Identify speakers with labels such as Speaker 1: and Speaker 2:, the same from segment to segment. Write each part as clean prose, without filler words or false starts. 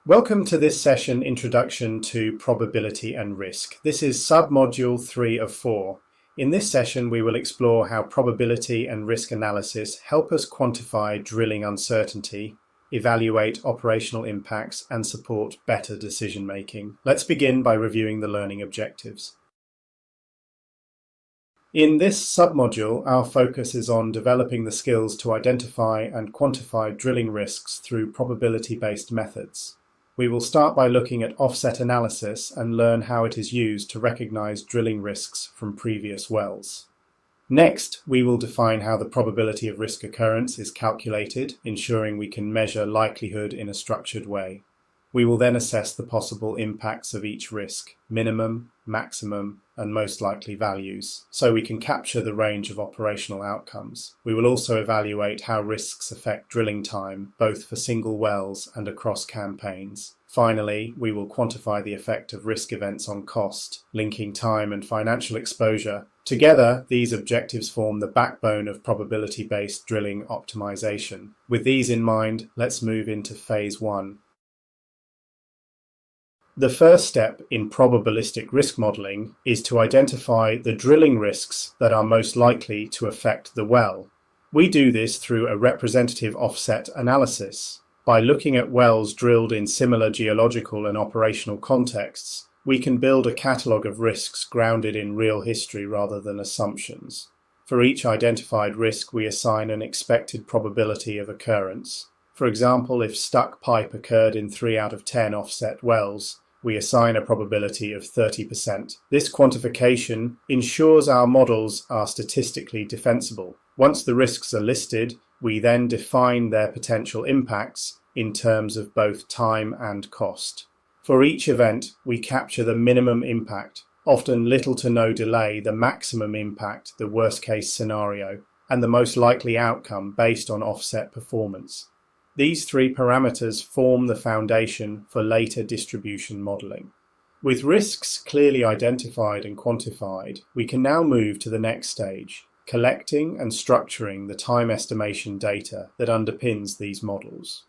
Speaker 1: Welcome to this session, Introduction to Probability and Risk. This is submodule 3 of 4. In this session, we will explore how probability and risk analysis help us quantify drilling uncertainty, evaluate operational impacts, and support better decision-making. Let's begin by reviewing the learning objectives. In this submodule, our focus is on developing the skills to identify and quantify drilling risks through probability-based methods. We will start by looking at offset analysis and learn how it is used to recognize drilling risks from previous wells. Next, we will define how the probability of risk occurrence is calculated, ensuring we can measure likelihood in a structured way. We will then assess the possible impacts of each risk, minimum, maximum, and most likely values, so we can capture the range of operational outcomes. We will also evaluate how risks affect drilling time, both for single wells and across campaigns. Finally, we will quantify the effect of risk events on cost, linking time and financial exposure. Together, these objectives form the backbone of probability-based drilling optimization. With these in mind, let's move into Phase 1. The first step in probabilistic risk modeling is to identify the drilling risks that are most likely to affect the well. We do this through a representative offset analysis. By looking at wells drilled in similar geological and operational contexts, we can build a catalogue of risks grounded in real history rather than assumptions. For each identified risk, we assign an expected probability of occurrence. For example, if stuck pipe occurred in 3 out of 10 offset wells, we assign a probability of 30%. This quantification ensures our models are statistically defensible. Once the risks are listed, we then define their potential impacts in terms of both time and cost. For each event, we capture the minimum impact, often little to no delay, the maximum impact, the worst-case scenario, and the most likely outcome based on offset performance. These 3 parameters form the foundation for later distribution modeling. With risks clearly identified and quantified, we can now move to the next stage, collecting and structuring the time estimation data that underpins these models.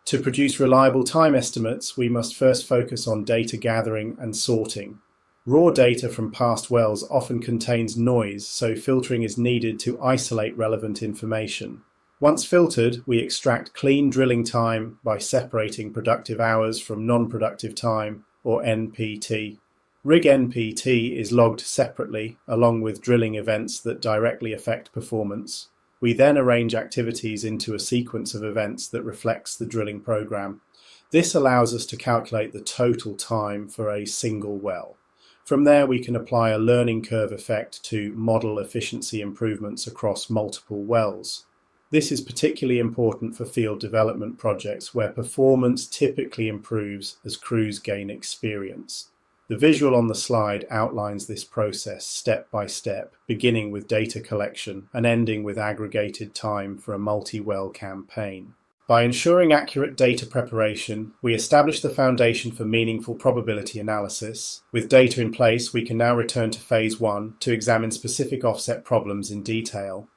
Speaker 1: To produce reliable time estimates, we must first focus on data gathering and sorting. Raw data from past wells often contains noise, so filtering is needed to isolate relevant information. Once filtered, we extract clean drilling time by separating productive hours from non-productive time, or NPT. Rig NPT is logged separately, along with drilling events that directly affect performance. We then arrange activities into a sequence of events that reflects the drilling program. This allows us to calculate the total time for a single well. From there, we can apply a learning curve effect to model efficiency improvements across multiple wells. This is particularly important for field development projects where performance typically improves as crews gain experience. The visual on the slide outlines this process step by step, beginning with data collection and ending with aggregated time for a multi-well campaign. By ensuring accurate data preparation, we establish the foundation for meaningful probability analysis. With data in place, we can now return to Phase 1 to examine specific offset problems in detail.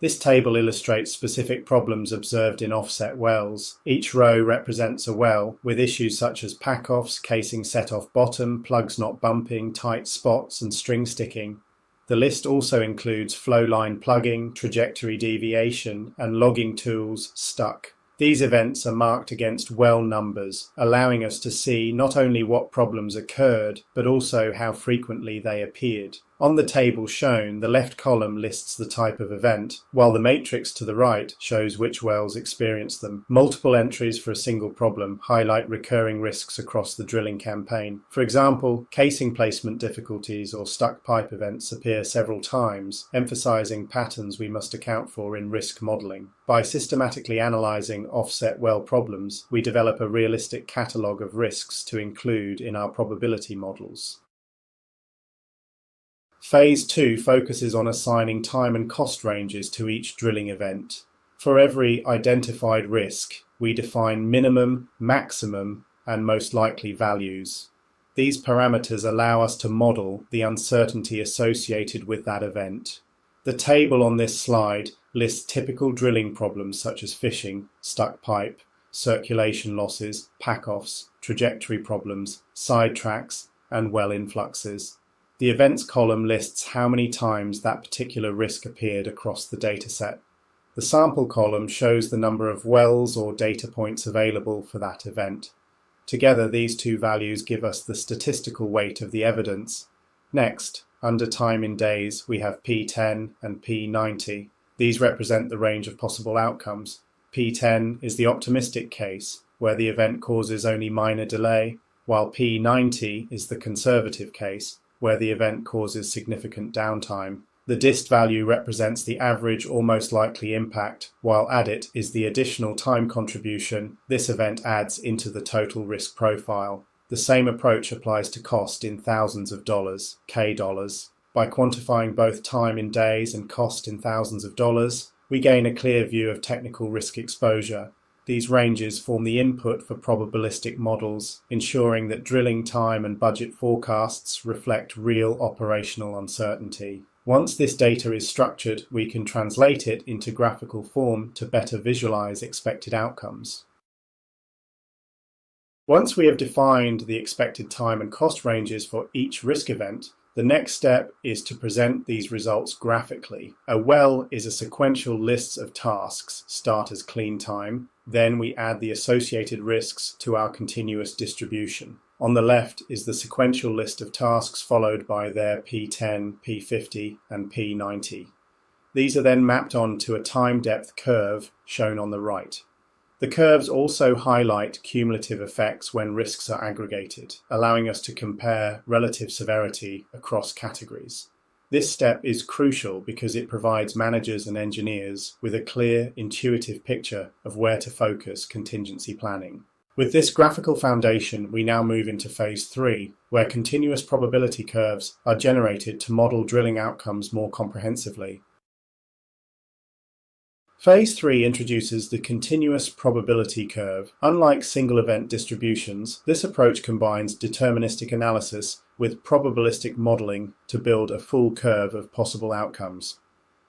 Speaker 1: This table illustrates specific problems observed in offset wells. Each row represents a well, with issues such as pack-offs, casing set off bottom, plugs not bumping, tight spots, and string sticking. The list also includes flow line plugging, trajectory deviation, and logging tools stuck. These events are marked against well numbers, allowing us to see not only what problems occurred, but also how frequently they appeared. On the table shown, the left column lists the type of event, while the matrix to the right shows which wells experienced them. Multiple entries for a single problem highlight recurring risks across the drilling campaign. For example, casing placement difficulties or stuck pipe events appear several times, emphasizing patterns we must account for in risk modeling. By systematically analyzing offset well problems, we develop a realistic catalogue of risks to include in our probability models. Phase 2 focuses on assigning time and cost ranges to each drilling event. For every identified risk, we define minimum, maximum, and most likely values. These parameters allow us to model the uncertainty associated with that event. The table on this slide lists typical drilling problems such as fishing, stuck pipe, circulation losses, pack-offs, trajectory problems, sidetracks, and well influxes. The events column lists how many times that particular risk appeared across the dataset. The sample column shows the number of wells or data points available for that event. Together, these two values give us the statistical weight of the evidence. Next, under time in days, we have P10 and P90. These represent the range of possible outcomes. P10 is the optimistic case, where the event causes only minor delay, while P90 is the conservative case, where the event causes significant downtime. The dist value represents the average or most likely impact, while addit is the additional time contribution this event adds into the total risk profile. The same approach applies to cost in thousands of dollars, K dollars. By quantifying both time in days and cost in thousands of dollars, we gain a clear view of technical risk exposure. These ranges form the input for probabilistic models, ensuring that drilling time and budget forecasts reflect real operational uncertainty. Once this data is structured, we can translate it into graphical form to better visualize expected outcomes. Once we have defined the expected time and cost ranges for each risk event, the next step is to present these results graphically. A well is a sequential list of tasks, start as clean time, then we add the associated risks to our continuous distribution. On the left is the sequential list of tasks followed by their P10, P50, and P90. These are then mapped onto a time depth curve shown on the right. The curves also highlight cumulative effects when risks are aggregated, allowing us to compare relative severity across categories. This step is crucial because it provides managers and engineers with a clear, intuitive picture of where to focus contingency planning. With this graphical foundation, we now move into phase 3, where continuous probability curves are generated to model drilling outcomes more comprehensively. Phase 3 introduces the continuous probability curve. Unlike single event distributions, this approach combines deterministic analysis with probabilistic modeling to build a full curve of possible outcomes.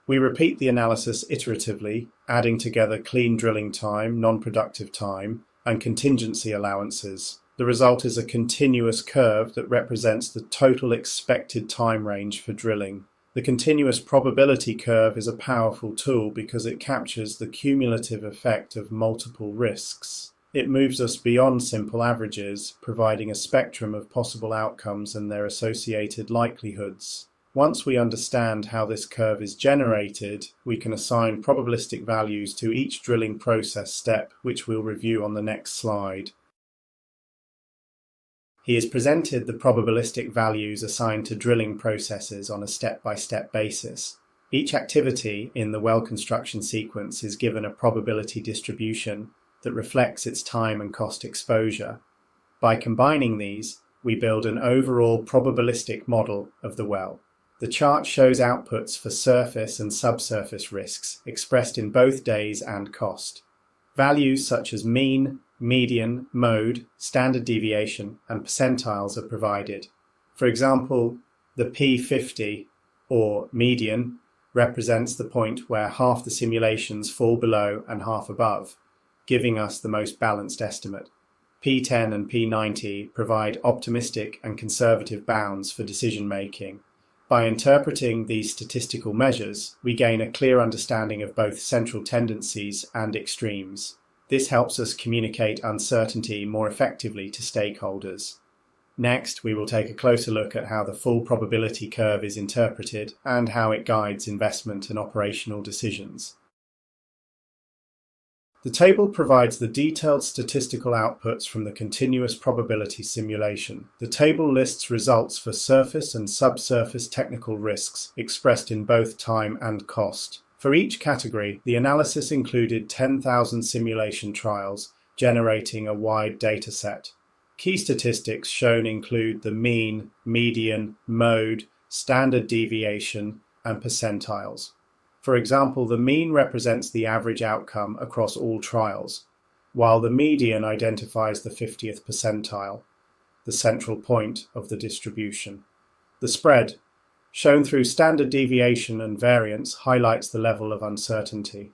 Speaker 1: We repeat the analysis iteratively, adding together clean drilling time, non-productive time, and contingency allowances. The result is a continuous curve that represents the total expected time range for drilling. The continuous probability curve is a powerful tool because it captures the cumulative effect of multiple risks. It moves us beyond simple averages, providing a spectrum of possible outcomes and their associated likelihoods. Once we understand how this curve is generated, we can assign probabilistic values to each drilling process step, which we'll review on the next slide. He has presented the probabilistic values assigned to drilling processes on a step-by-step basis. Each activity in the well construction sequence is given a probability distribution that reflects its time and cost exposure. By combining these, we build an overall probabilistic model of the well. The chart shows outputs for surface and subsurface risks expressed in both days and cost. Values such as mean, median, mode, standard deviation, and percentiles are provided. For example, the P50, or median, represents the point where half the simulations fall below and half above, giving us the most balanced estimate. P10 and P90 provide optimistic and conservative bounds for decision making. By interpreting these statistical measures, we gain a clear understanding of both central tendencies and extremes. This helps us communicate uncertainty more effectively to stakeholders. Next, we will take a closer look at how the full probability curve is interpreted and how it guides investment and operational decisions. The table provides the detailed statistical outputs from the continuous probability simulation. The table lists results for surface and subsurface technical risks expressed in both time and cost. For each category, the analysis included 10,000 simulation trials, generating a wide data set. Key statistics shown include the mean, median, mode, standard deviation, and percentiles. For example, the mean represents the average outcome across all trials, while the median identifies the 50th percentile, the central point of the distribution. The spread, shown through standard deviation and variance, highlights the level of uncertainty.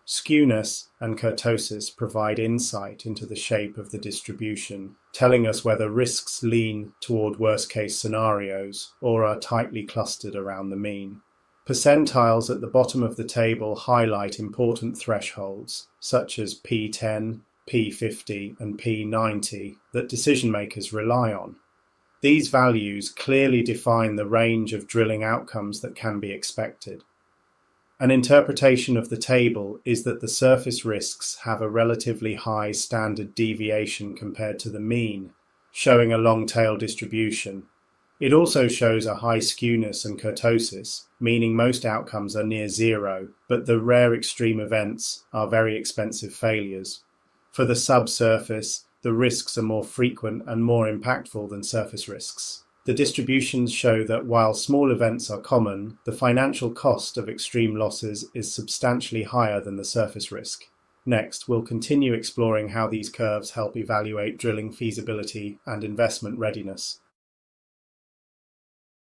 Speaker 1: Skewness and kurtosis provide insight into the shape of the distribution, telling us whether risks lean toward worst-case scenarios or are tightly clustered around the mean. Percentiles at the bottom of the table highlight important thresholds, such as P10, P50, and P90, that decision-makers rely on. These values clearly define the range of drilling outcomes that can be expected. An interpretation of the table is that the surface risks have a relatively high standard deviation compared to the mean, showing a long-tail distribution. It also shows a high skewness and kurtosis, meaning most outcomes are near zero, but the rare extreme events are very expensive failures. For the subsurface, the risks are more frequent and more impactful than surface risks. The distributions show that while small events are common, the financial cost of extreme losses is substantially higher than the surface risk. Next, we'll continue exploring how these curves help evaluate drilling feasibility and investment readiness.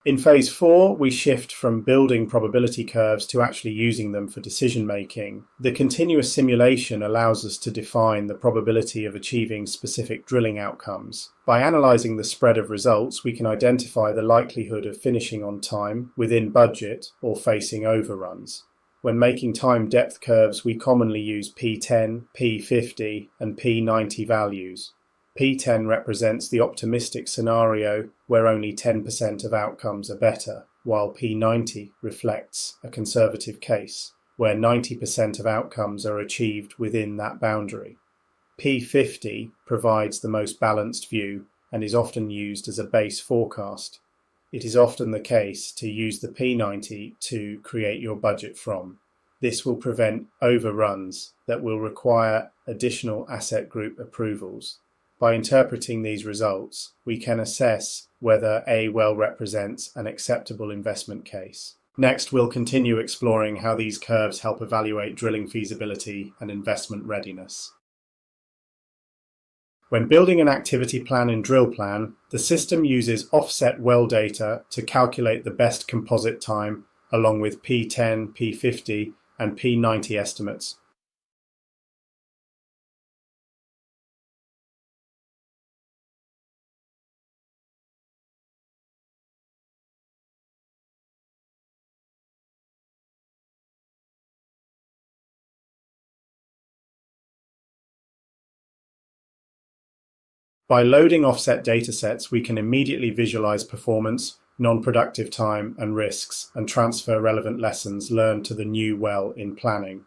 Speaker 1: In Phase 4, we shift from building probability curves to actually using them for decision-making. The continuous simulation allows us to define the probability of achieving specific drilling outcomes. By analysing the spread of results, we can identify the likelihood of finishing on time, within budget, or facing overruns. When making time depth curves, we commonly use P10, P50, and P90 values. P10 represents the optimistic scenario where only 10% of outcomes are better, while P90 reflects a conservative case, where 90% of outcomes are achieved within that boundary. P50 provides the most balanced view and is often used as a base forecast. It is often the case to use the P90 to create your budget from. This will prevent overruns that will require additional asset group approvals. By interpreting these results, we can assess whether a well represents an acceptable investment case. Next, we'll continue exploring how these curves help evaluate drilling feasibility and investment readiness. When building an activity plan in DrillPlan, the system uses offset well data to calculate the best composite time along with P10, P50, and P90 estimates. By loading offset datasets, we can immediately visualize performance, non-productive time, and risks, and transfer relevant lessons learned to the new well in planning.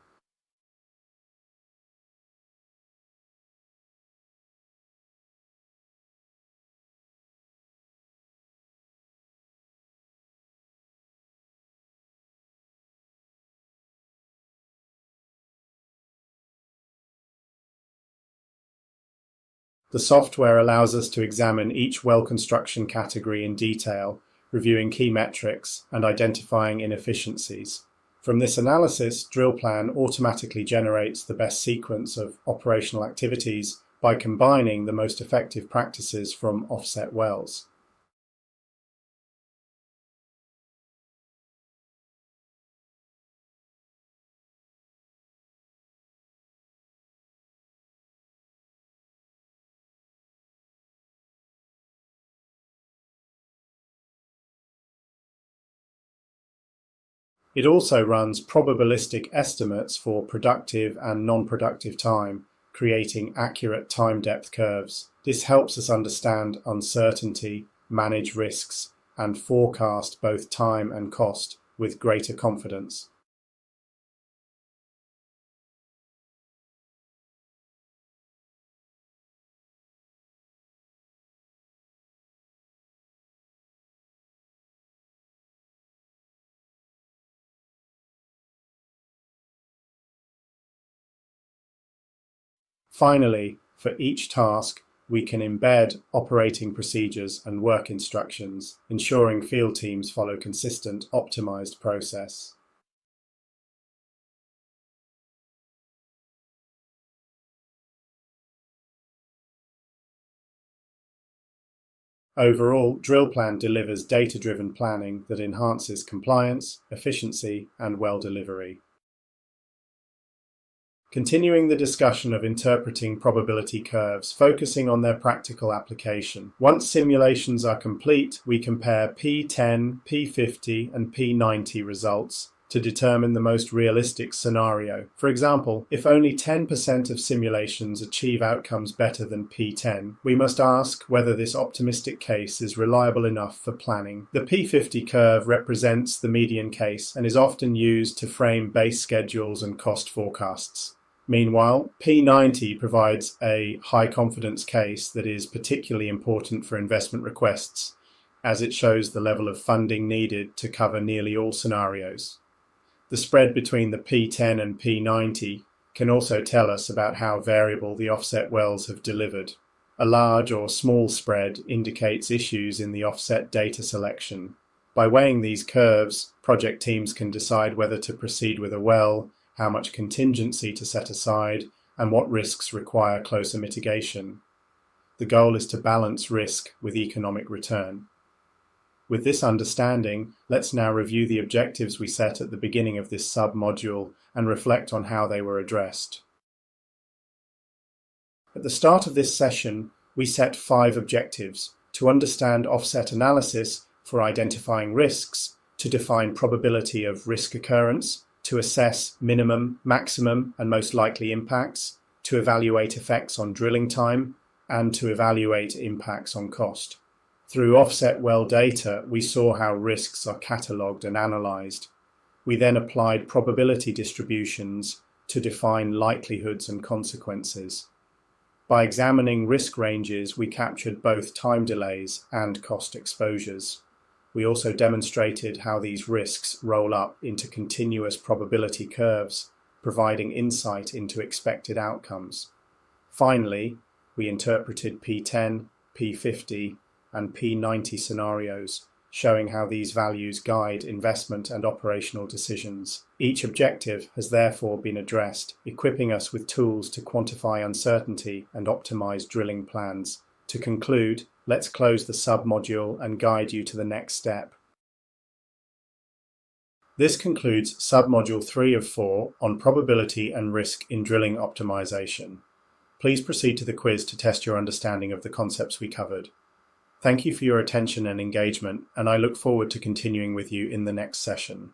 Speaker 1: The software allows us to examine each well construction category in detail, reviewing key metrics and identifying inefficiencies. From this analysis, DrillPlan automatically generates the best sequence of operational activities by combining the most effective practices from offset wells. It also runs probabilistic estimates for productive and non-productive time, creating accurate time depth curves. This helps us understand uncertainty, manage risks, and forecast both time and cost with greater confidence. Finally, for each task, we can embed operating procedures and work instructions, ensuring field teams follow consistent, optimized process. Overall, Drill Plan delivers data-driven planning that enhances compliance, efficiency, and well delivery. Continuing the discussion of interpreting probability curves, focusing on their practical application. Once simulations are complete, we compare P10, P50, and P90 results to determine the most realistic scenario. For example, if only 10% of simulations achieve outcomes better than P10, we must ask whether this optimistic case is reliable enough for planning. The P50 curve represents the median case and is often used to frame base schedules and cost forecasts. Meanwhile, P90 provides a high confidence case that is particularly important for investment requests, as it shows the level of funding needed to cover nearly all scenarios. The spread between the P10 and P90 can also tell us about how variable the offset wells have delivered. A large or small spread indicates issues in the offset data selection. By weighing these curves, project teams can decide whether to proceed with a well, how much contingency to set aside, and what risks require closer mitigation. The goal is to balance risk with economic return. With this understanding, let's now review the objectives we set at the beginning of this sub-module and reflect on how they were addressed. At the start of this session, we set 5 objectives: to understand offset analysis for identifying risks, to define probability of risk occurrence, to assess minimum, maximum, and most likely impacts, to evaluate effects on drilling time, and to evaluate impacts on cost. Through offset well data, we saw how risks are catalogued and analysed. We then applied probability distributions to define likelihoods and consequences. By examining risk ranges, we captured both time delays and cost exposures. We also demonstrated how these risks roll up into continuous probability curves, providing insight into expected outcomes. Finally, we interpreted P10, P50, and P90 scenarios, showing how these values guide investment and operational decisions. Each objective has therefore been addressed, equipping us with tools to quantify uncertainty and optimize drilling plans. To conclude, let's close the sub-module and guide you to the next step. This concludes sub-module 3 of 4 on probability and risk in drilling optimization. Please proceed to the quiz to test your understanding of the concepts we covered. Thank you for your attention and engagement, and I look forward to continuing with you in the next session.